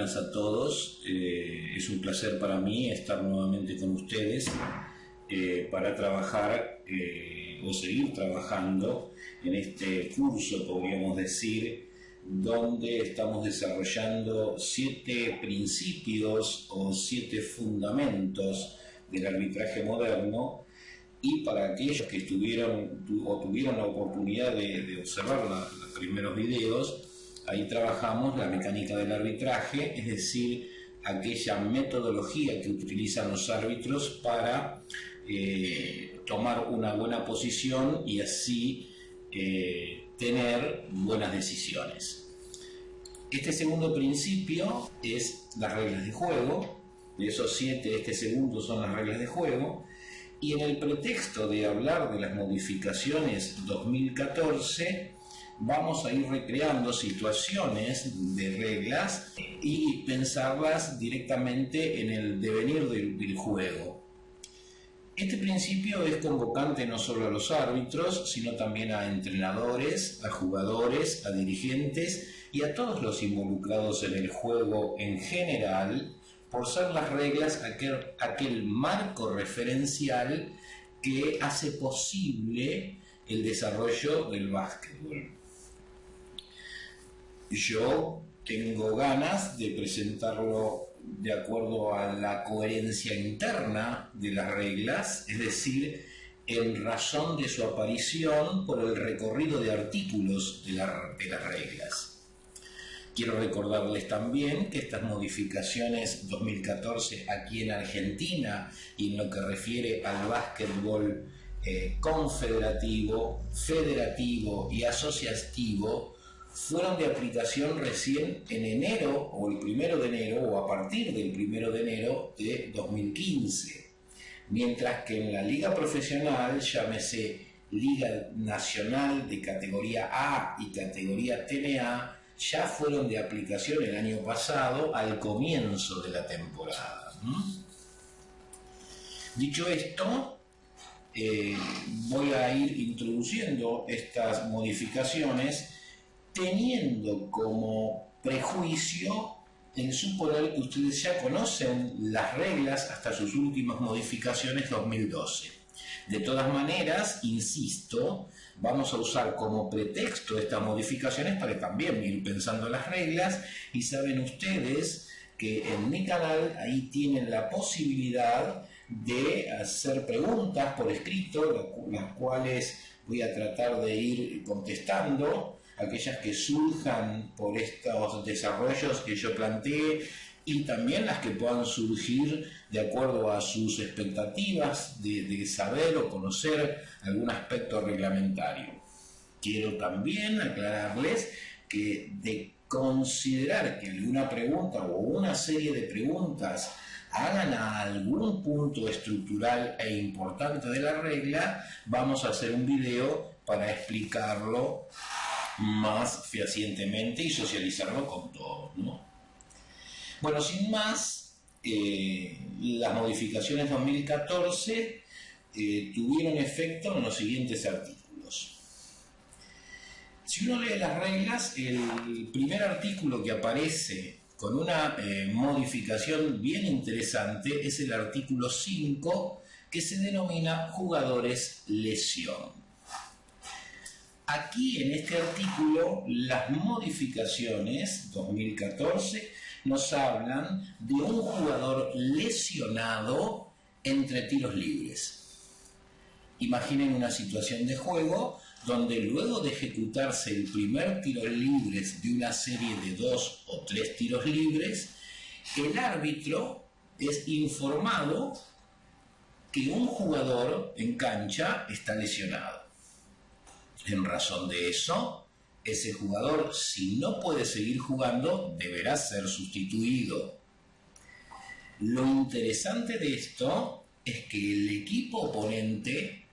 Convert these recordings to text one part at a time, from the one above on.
buenas a todos. Es un placer para mí estar nuevamente con ustedes para trabajar o seguir trabajando en este curso, podríamos decir, donde estamos desarrollando 7 principios o 7 fundamentos del arbitraje moderno. Y para aquellos que estuvieron o tuvieron la oportunidad de observar los primeros videos, ahí trabajamos la mecánica del arbitraje, es decir, aquella metodología que utilizan los árbitros para tomar una buena posición y así tener buenas decisiones. Este segundo principio es las reglas de juego. De esos 7, este segundo son las reglas de juego. Y en el pretexto de hablar de las modificaciones 2014, vamos a ir recreando situaciones de reglas y pensarlas directamente en el devenir del juego. Este principio es convocante no solo a los árbitros, sino también a entrenadores, a jugadores, a dirigentes y a todos los involucrados en el juego en general, por ser las reglas aquel marco referencial que hace posible el desarrollo del básquetbol. Yo tengo ganas de presentarlo de acuerdo a la coherencia interna de las reglas, es decir, en razón de su aparición por el recorrido de artículos de las reglas. Quiero recordarles también que estas modificaciones 2014 aquí en Argentina y en lo que refiere al básquetbol confederativo, federativo y asociativo fueron de aplicación recién en enero o el 1 de enero o a partir del 1 de enero de 2015, mientras que en la liga profesional, llámese Liga Nacional de categoría A y categoría TNA, ya fueron de aplicación el año pasado al comienzo de la temporada. Dicho esto, voy a ir introduciendo estas modificaciones teniendo como prejuicio el suponer que ustedes ya conocen las reglas hasta sus últimas modificaciones 2012. De todas maneras, insisto, vamos a usar como pretexto estas modificaciones para también ir pensando las reglas, y saben ustedes que en mi canal ahí tienen la posibilidad de hacer preguntas por escrito, las cuales voy a tratar de ir contestando, aquellas que surjan por estos desarrollos que yo planteé y también las que puedan surgir de acuerdo a sus expectativas de saber o conocer algún aspecto reglamentario. Quiero también aclararles que de considerar que alguna pregunta o una serie de preguntas hagan a algún punto estructural e importante de la regla, vamos a hacer un video para explicarlo más fehacientemente y socializarlo con todos, ¿no? Bueno, sin más, las modificaciones 2014 tuvieron efecto en los siguientes artículos. Si uno lee las reglas, el primer artículo que aparece con una modificación bien interesante es el artículo 5, que se denomina jugadores lesión. Aquí en este artículo las modificaciones 2014 nos hablan de un jugador lesionado entre tiros libres. Imaginen una situación de juego donde luego de ejecutarse el primer tiro libre de una serie de 2 o 3 tiros libres, el árbitro es informado que un jugador en cancha está lesionado. En razón de eso, ese jugador, si no puede seguir jugando, deberá ser sustituido. Lo interesante de esto es que el equipo oponente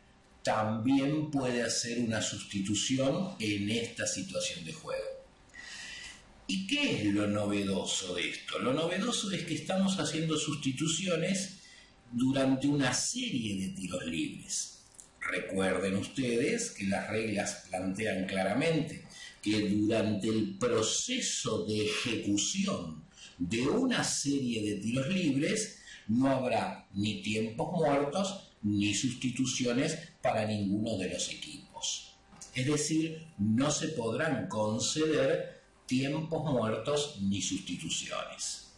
también puede hacer una sustitución en esta situación de juego. ¿Y qué es lo novedoso de esto? Lo novedoso es que estamos haciendo sustituciones durante una serie de tiros libres. Recuerden ustedes que las reglas plantean claramente que durante el proceso de ejecución de una serie de tiros libres, no habrá ni tiempos muertos ni sustituciones para ninguno de los equipos. Es decir, no se podrán conceder tiempos muertos ni sustituciones.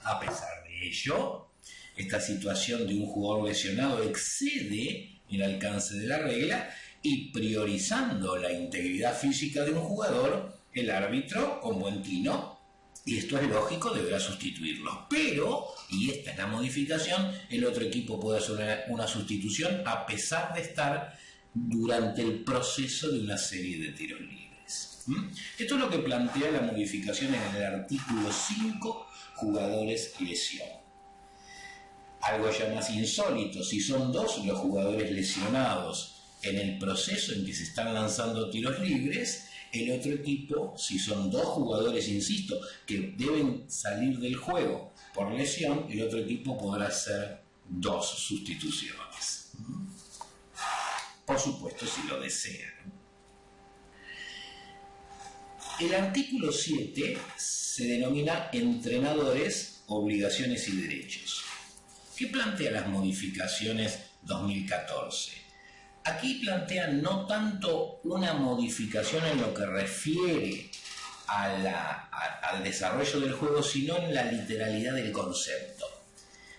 A pesar de ello, esta situación de un jugador lesionado excede el alcance de la regla y, priorizando la integridad física de un jugador, el árbitro, con buen tino, y esto es lógico, deberá sustituirlo. Pero, y esta es la modificación, el otro equipo puede hacer una sustitución a pesar de estar durante el proceso de una serie de tiros libres. Esto es lo que plantea la modificación en el artículo 5, jugadores lesión. Algo ya más insólito, si son dos los jugadores lesionados en el proceso en que se están lanzando tiros libres, el otro equipo, si son dos jugadores, insisto, que deben salir del juego por lesión, el otro equipo podrá hacer dos sustituciones. Por supuesto, si lo desea. El artículo 7 se denomina entrenadores, obligaciones y derechos. ¿Qué plantea las modificaciones 2014? Aquí plantean no tanto una modificación en lo que refiere al desarrollo del juego, sino en la literalidad del concepto.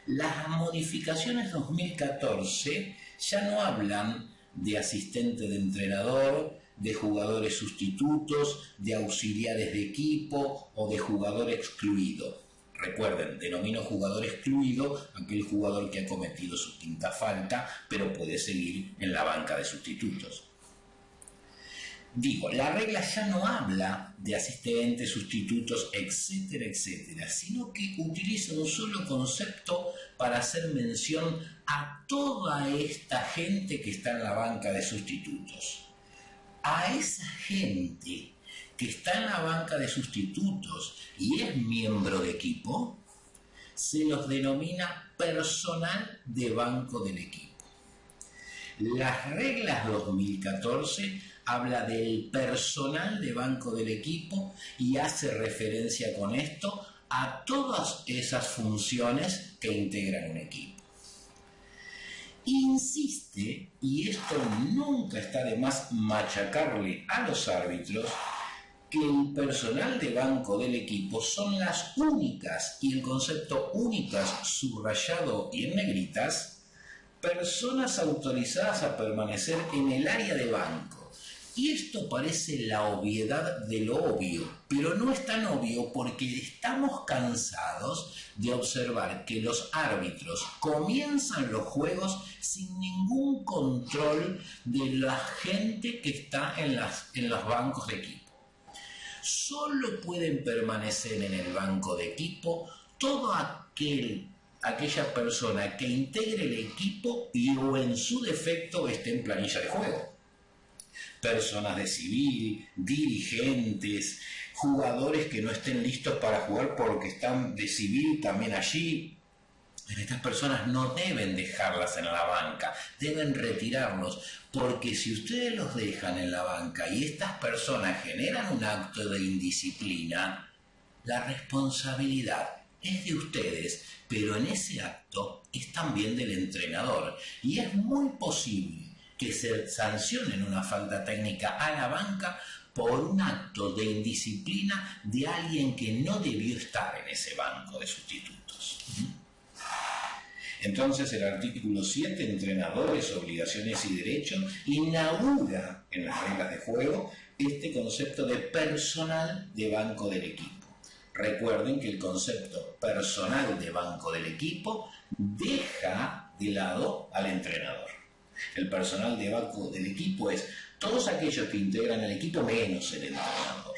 Las modificaciones 2014 ya no hablan de asistente de entrenador, de jugadores sustitutos, de auxiliares de equipo o de jugador excluido. Recuerden, denomino jugador excluido aquel jugador que ha cometido su quinta falta, pero puede seguir en la banca de sustitutos. Digo, la regla ya no habla de asistentes, sustitutos, etcétera, etcétera, sino que utiliza un solo concepto para hacer mención a toda esta gente que está en la banca de sustitutos. A esa gente que está en la banca de sustitutos y es miembro de equipo, se los denomina personal de banco del equipo. Las reglas 2014 habla del personal de banco del equipo y hace referencia con esto a todas esas funciones que integran un equipo. Insiste, y esto nunca está de más machacarle a los árbitros, que el personal de banco del equipo son las únicas, y el concepto únicas subrayado y en negritas, personas autorizadas a permanecer en el área de banco. Y esto parece la obviedad de lo obvio, pero no es tan obvio porque estamos cansados de observar que los árbitros comienzan los juegos sin ningún control de la gente que está en los bancos de equipo. Solo pueden permanecer en el banco de equipo todo aquella persona que integre el equipo y o en su defecto esté en planilla de juego. Personas de civil, dirigentes, jugadores que no estén listos para jugar porque están de civil también allí. Estas personas no deben dejarlas en la banca, deben retirarlos, porque si ustedes los dejan en la banca y estas personas generan un acto de indisciplina, la responsabilidad es de ustedes, pero en ese acto es también del entrenador. Y es muy posible que se sancionen una falta técnica a la banca por un acto de indisciplina de alguien que no debió estar en ese banco de sustitutos. Entonces el artículo 7, entrenadores, obligaciones y derechos, inaugura en las reglas de juego este concepto de personal de banco del equipo. Recuerden que el concepto personal de banco del equipo deja de lado al entrenador. El personal de banco del equipo es todos aquellos que integran el equipo menos el entrenador.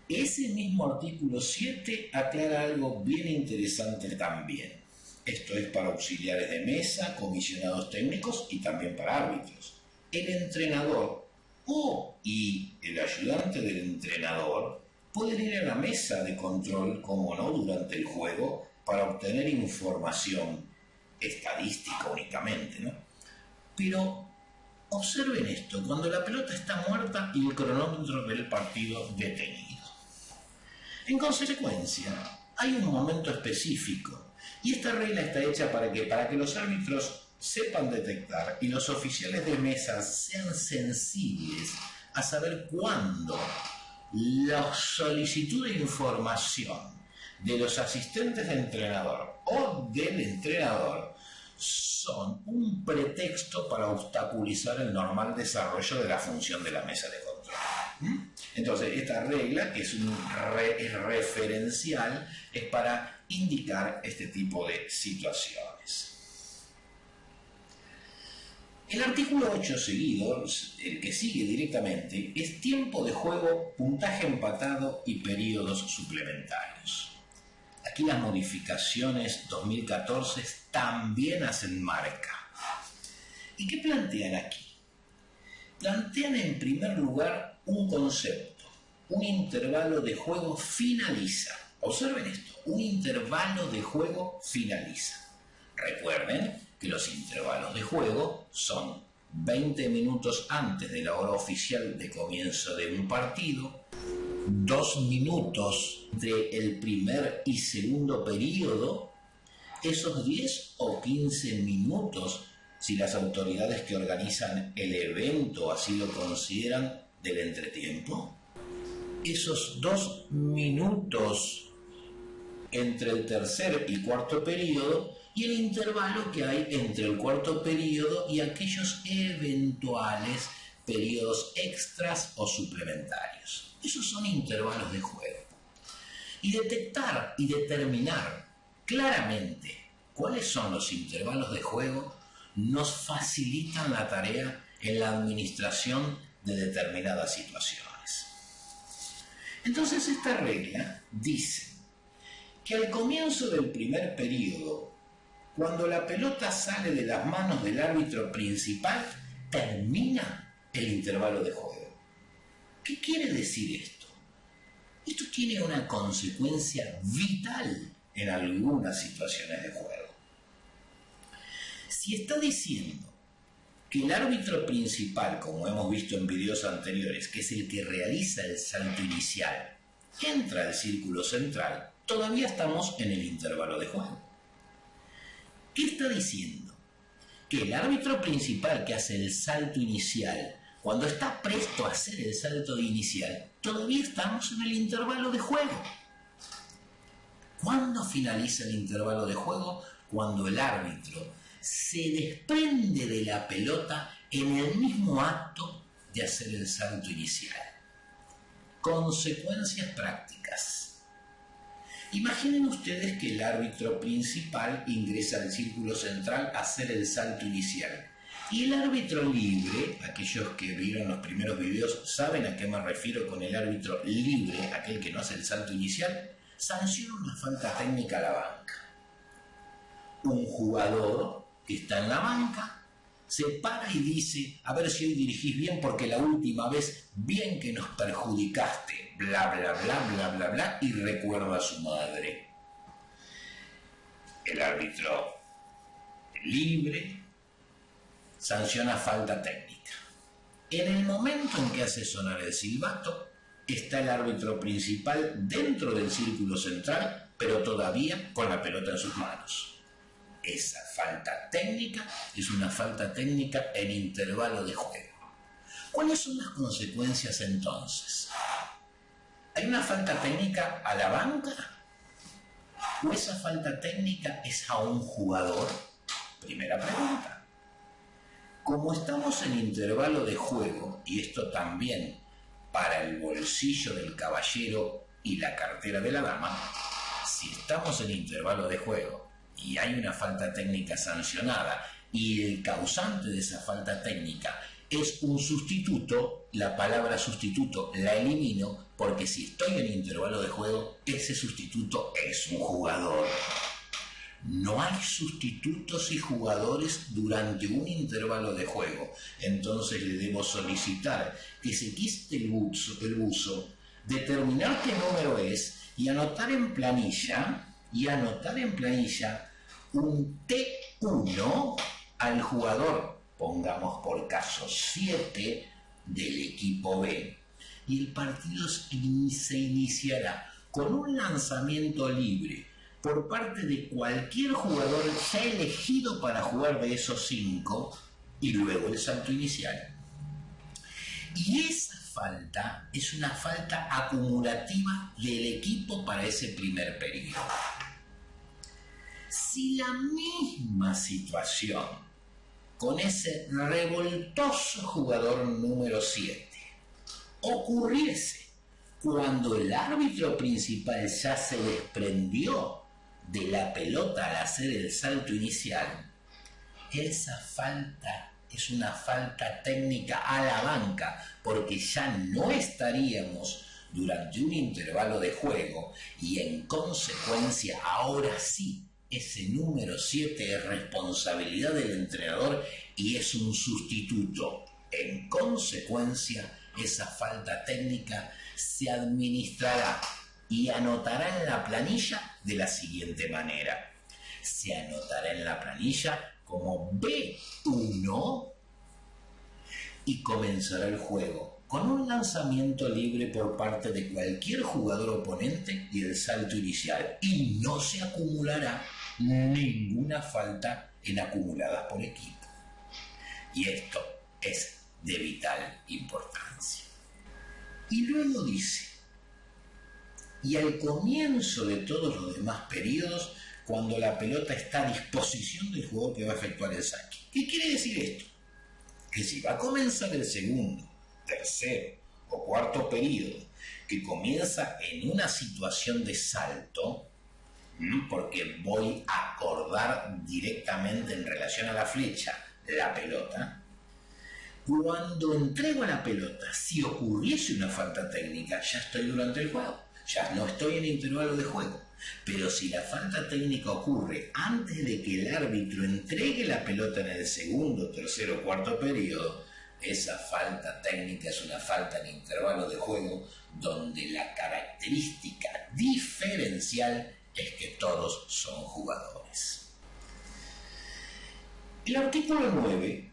Ese mismo artículo 7 aclara algo bien interesante también. Esto es para auxiliares de mesa, comisionados técnicos y también para árbitros. El entrenador y el ayudante del entrenador pueden ir a la mesa de control, como no, durante el juego para obtener información estadística únicamente, ¿no? Pero Observen esto, cuando la pelota está muerta y el cronómetro del partido detenido. En consecuencia, hay un momento específico y esta regla está hecha para que los árbitros sepan detectar y los oficiales de mesa sean sensibles a saber cuándo la solicitud de información de los asistentes de entrenador o del entrenador son un pretexto para obstaculizar el normal desarrollo de la función de la mesa de control. Entonces, esta regla, que es referencial, es para indicar este tipo de situaciones. El artículo 8 seguido, el que sigue directamente, es tiempo de juego, puntaje empatado y periodos suplementarios. Aquí las modificaciones 2014 también hacen marca. ¿Y qué plantean aquí? Plantean en primer lugar un concepto, un intervalo de juego finaliza. Observen esto, un intervalo de juego finaliza. Recuerden que los intervalos de juego son 20 minutos antes de la hora oficial de comienzo de un partido, 2 minutos entre el primer y segundo periodo, esos 10 o 15 minutos, si las autoridades que organizan el evento así lo consideran, del entretiempo, esos 2 minutos entre el tercer y cuarto periodo y el intervalo que hay entre el cuarto periodo y aquellos eventuales periodos extras o suplementarios. Esos son intervalos de juego. Y detectar y determinar claramente cuáles son los intervalos de juego nos facilitan la tarea en la administración de determinadas situaciones. Entonces esta regla dice que al comienzo del primer periodo, cuando la pelota sale de las manos del árbitro principal, termina el intervalo de juego. ¿Qué quiere decir esto? Esto tiene una consecuencia vital en algunas situaciones de juego. Si está diciendo que el árbitro principal, como hemos visto en videos anteriores, que es el que realiza el salto inicial, entra al círculo central, todavía estamos en el intervalo de juego. ¿Qué está diciendo? Que el árbitro principal que hace el salto inicial, cuando está presto a hacer el salto inicial, todavía estamos en el intervalo de juego. ¿Cuándo finaliza el intervalo de juego? Cuando el árbitro se desprende de la pelota en el mismo acto de hacer el salto inicial. Consecuencias prácticas. Imaginen ustedes que el árbitro principal ingresa al círculo central a hacer el salto inicial. Y el árbitro libre, aquellos que vieron los primeros videos saben a qué me refiero con el árbitro libre, aquel que no hace el salto inicial, sanciona una falta técnica a la banca. Un jugador que está en la banca se para y dice: a ver si hoy dirigís bien, porque la última vez bien que nos perjudicaste, bla bla bla bla bla bla, y recuerda a su madre. El árbitro libre sanciona falta técnica. En el momento en que hace sonar el silbato, está el árbitro principal dentro del círculo central, pero todavía con la pelota en sus manos. Esa falta técnica es una falta técnica en intervalo de juego. ¿Cuáles son las consecuencias entonces? ¿Hay una falta técnica a la banca? ¿O esa falta técnica es a un jugador? Primera pregunta. Como estamos en intervalo de juego, y esto también para el bolsillo del caballero y la cartera de la dama, si estamos en intervalo de juego y hay una falta técnica sancionada y el causante de esa falta técnica es un sustituto, la palabra sustituto la elimino, porque si estoy en intervalo de juego, ese sustituto es un jugador. No hay sustitutos y jugadores durante un intervalo de juego. Entonces le debo solicitar que se quite el buzo, determinar qué número es y anotar en planilla un T1 al jugador pongamos por caso 7 del equipo B, y el partido se iniciará con un lanzamiento libre por parte de cualquier jugador ya elegido para jugar de esos 5 y luego el salto inicial. Y esa falta es una falta acumulativa del equipo para ese primer periodo. Si la misma situación con ese revoltoso jugador número 7 ocurriese cuando el árbitro principal ya se desprendió de la pelota al hacer el salto inicial, esa falta es una falta técnica a la banca, porque ya no estaríamos durante un intervalo de juego y en consecuencia ahora sí ese número 7 es responsabilidad del entrenador y es un sustituto. En consecuencia, esa falta técnica se administrará y anotará en la planilla de la siguiente manera. Se anotará en la planilla como B1 y comenzará el juego con un lanzamiento libre por parte de cualquier jugador oponente y el salto inicial, y no se acumulará ninguna falta en acumuladas por equipo. Y esto es de vital importancia. Y luego dice, y al comienzo de todos los demás periodos, cuando la pelota está a disposición del jugador que va a efectuar el saque. ¿Qué quiere decir esto? Que si va a comenzar el segundo, tercero o cuarto periodo, que comienza en una situación de salto, porque voy a acordar directamente en relación a la flecha la pelota, cuando entrego la pelota, si ocurriese una falta técnica, ya estoy durante el juego, ya no estoy en intervalo de juego. Pero si la falta técnica ocurre antes de que el árbitro entregue la pelota en el segundo, tercero o cuarto periodo, esa falta técnica es una falta en intervalo de juego donde la característica diferencial es que todos son jugadores. El artículo 9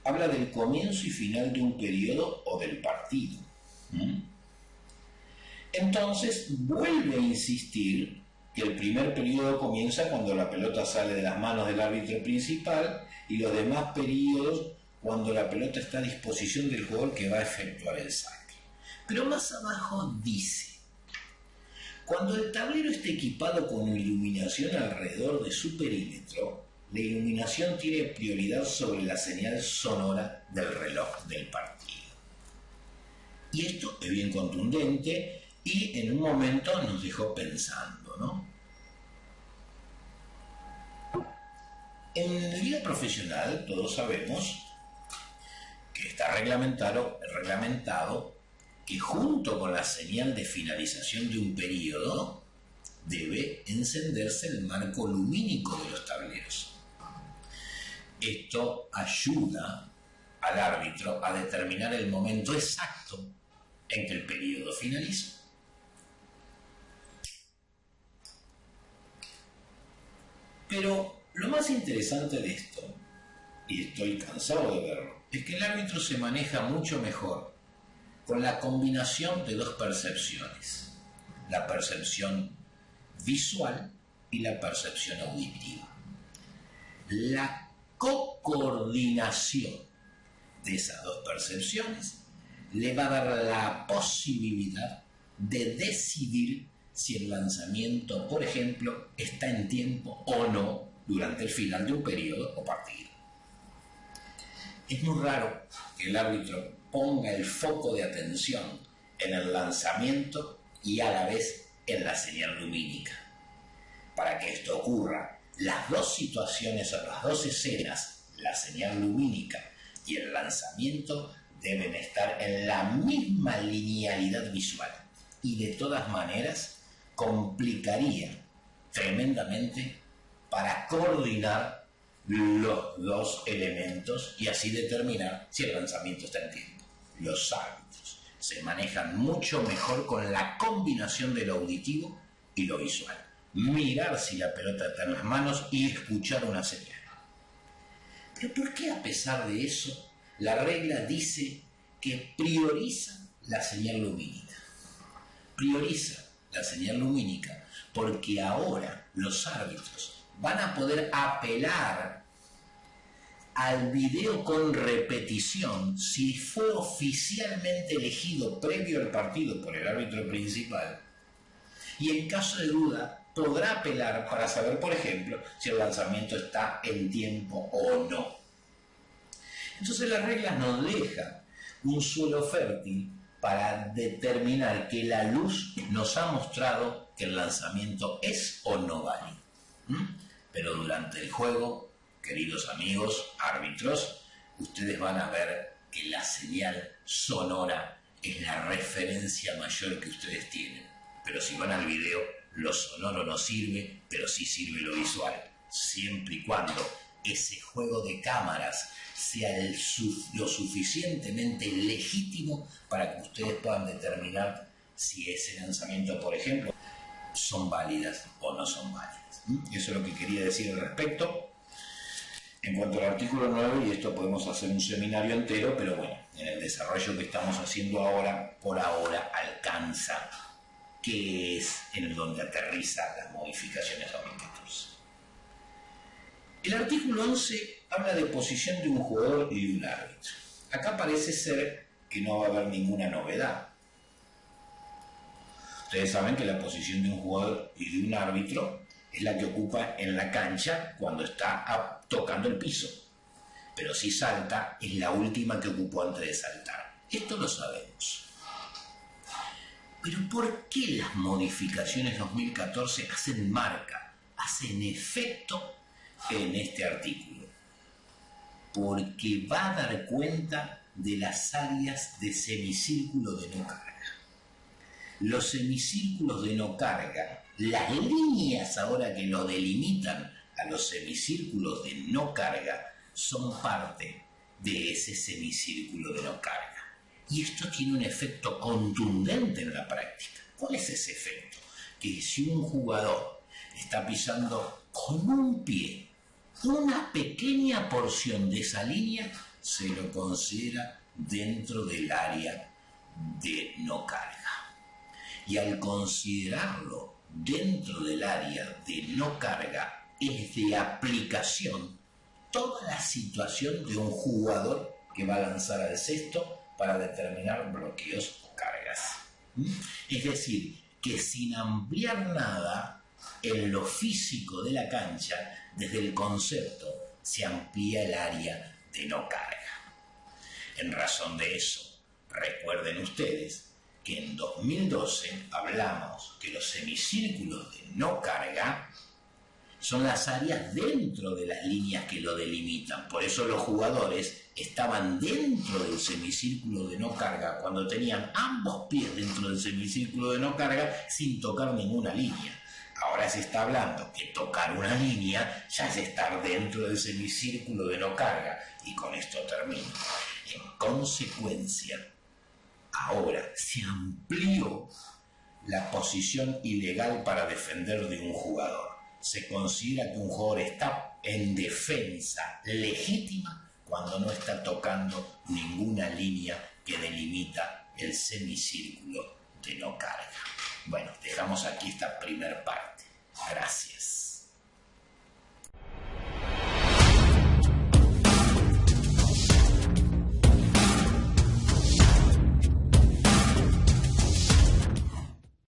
habla del comienzo y final de un periodo o del partido. Entonces vuelve a insistir que el primer periodo comienza cuando la pelota sale de las manos del árbitro principal y los demás periodos cuando la pelota está a disposición del jugador que va a efectuar el saque. Pero más abajo dice, cuando el tablero esté equipado con iluminación alrededor de su perímetro, la iluminación tiene prioridad sobre la señal sonora del reloj del partido. Y esto es bien contundente y en un momento nos dejó pensando, ¿no? En la vida profesional todos sabemos que está reglamentado que junto con la señal de finalización de un periodo debe encenderse el marco lumínico de los tableros. Esto ayuda al árbitro a determinar el momento exacto en que el periodo finaliza. Pero lo más interesante de esto, y estoy cansado de verlo, es que el árbitro se maneja mucho mejor con la combinación de dos percepciones, la percepción visual y la percepción auditiva. La coordinación de esas dos percepciones le va a dar la posibilidad de decidir si el lanzamiento, por ejemplo, está en tiempo o no durante el final de un periodo o partido. Es muy raro que el árbitro ponga el foco de atención en el lanzamiento y a la vez en la señal lumínica. Para que esto ocurra, las dos situaciones o las dos escenas, la señal lumínica y el lanzamiento, deben estar en la misma linealidad visual. Y de todas maneras, complicaría tremendamente para coordinar los dos elementos y así determinar si el lanzamiento está en tiempo. Los árbitros se manejan mucho mejor con la combinación de lo auditivo y lo visual. Mirar si la pelota está en las manos y escuchar una señal. Pero ¿por qué a pesar de eso la regla dice que prioriza la señal lumínica? Prioriza la señal lumínica porque ahora los árbitros van a poder apelar al video con repetición si fue oficialmente elegido previo al partido por el árbitro principal, y en caso de duda podrá apelar para saber, por ejemplo, si el lanzamiento está en tiempo o no. Entonces las reglas nos dejan un suelo fértil para determinar que la luz nos ha mostrado que el lanzamiento es o no válido. Pero durante el juego, queridos amigos árbitros, ustedes van a ver que la señal sonora es la referencia mayor que ustedes tienen. Pero si van al video, lo sonoro no sirve, pero sí sirve lo visual, siempre y cuando ese juego de cámaras sea lo suficientemente legítimo para que ustedes puedan determinar si ese lanzamiento, por ejemplo, son válidas o no son válidas. Eso es lo que quería decir al respecto. En cuanto al artículo 9, y esto podemos hacer un seminario entero, pero bueno, en el desarrollo que estamos haciendo ahora, por ahora alcanza que es en donde aterriza las modificaciones 2014. El artículo 11 habla de posición de un jugador y de un árbitro. Acá parece ser que no va a haber ninguna novedad. Ustedes saben que la posición de un jugador y de un árbitro es la que ocupa en la cancha cuando está tocando el piso. Pero si salta, es la última que ocupó antes de saltar. Esto lo sabemos. Pero ¿por qué las modificaciones 2014 hacen marca, hacen efecto en este artículo? Porque va a dar cuenta de las áreas de semicírculo de no carga. Los semicírculos de no carga, las líneas ahora que lo delimitan a los semicírculos de no carga, son parte de ese semicírculo de no carga. Y esto tiene un efecto contundente en la práctica. ¿Cuál es ese efecto? Que si un jugador está pisando con un pie una pequeña porción de esa línea, se lo considera dentro del área de no carga. Y al considerarlo dentro del área de no carga, es de aplicación toda la situación de un jugador que va a lanzar al cesto para determinar bloqueos o cargas. Es decir, que sin ampliar nada en lo físico de la cancha, desde el concepto se amplía el área de no carga. En razón de eso, recuerden ustedes que en 2012 hablamos que los semicírculos de no carga son las áreas dentro de las líneas que lo delimitan. Por eso los jugadores estaban dentro del semicírculo de no carga cuando tenían ambos pies dentro del semicírculo de no carga sin tocar ninguna línea. Ahora se está hablando que tocar una línea ya es estar dentro del semicírculo de no carga. Y con esto termino. En consecuencia, ahora se amplió la posición ilegal para defender de un jugador. Se considera que un jugador está en defensa legítima cuando no está tocando ninguna línea que delimita el semicírculo de no carga. Bueno, dejamos aquí esta primera parte. Gracias.